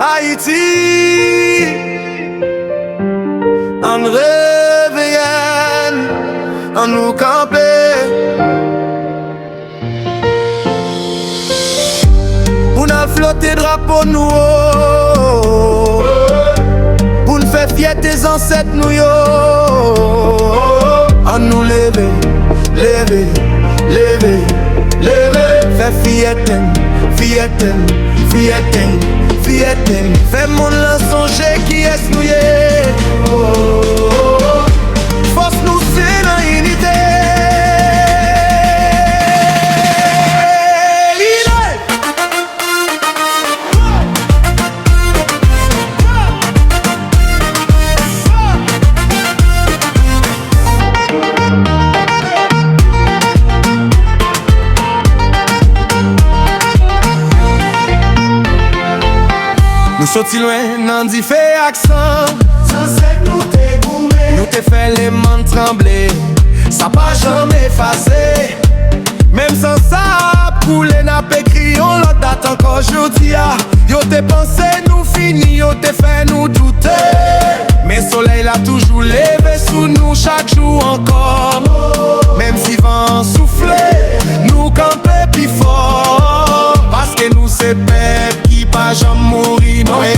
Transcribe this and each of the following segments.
Haïti, en réveillant, en nous camper. Pour nous flotter drapeau nous, pour nous faire fier tes ancêtres nous yo. En nous lever, lever, lever, lever. Faire fierté, fierté, fierté, fierté. Faire mon la songer qui est noué. Force nous c'est dans l'unité. Nous sortis loin, n'en dit fait accent. Sans sec nous t'es gourmé. Nous t'es fait les mains trembler. Ça pas jamais effacé. Même sans ça, pour les nappes écrit, on l'en date encore aujourd'hui. Yo t'es pensé nous fini, yo t'es fait nous douter. Mais soleil l'a toujours levé sous nous chaque jour encore. Même si vent soufflait, nous camper plus fort. Parce que nous c'est peuple qui pas jamais mourir, non et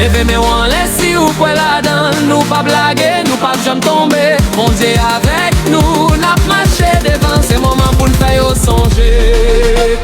levez mais on laisse si ou quoi là-dedans. Nous pas blaguer, nous pas jamais tomber. Mon Dieu avec nous, n'a marché devant. C'est moment pour nous faire songer.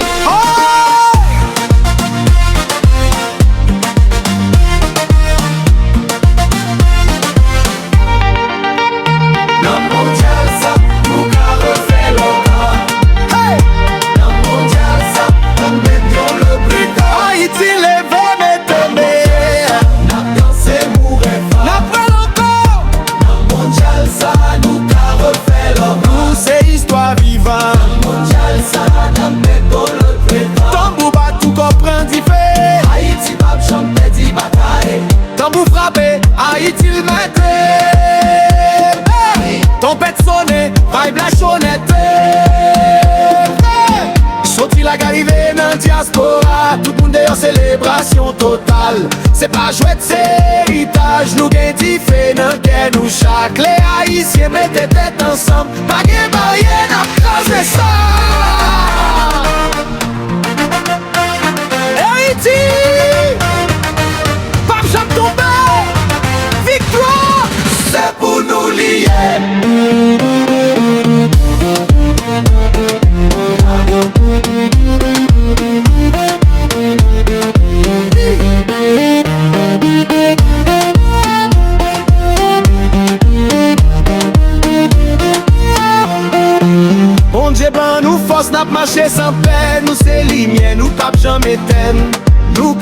Tambour bat tout comprend d'y fait. Haïti pas jamais dit bataille. Tambour frappé, Haïti le mette. Tempête sonné, vibe la chonnette. Sorti la arrivé dans diaspora. Tout le monde est en célébration totale. C'est pas jouet, c'est héritage. Nous gain d'y fait dans qu'est nous chaque. Les haïtiens mettez tête ensemble. Pas gain barrière, n'a crasé ça. Pape jamais tombé. Victoire, c'est pour nous lier. Bon Dieu ben nous force n'a marché sans peine. Nous c'est lumière, nous pape jamais t'aime. Nous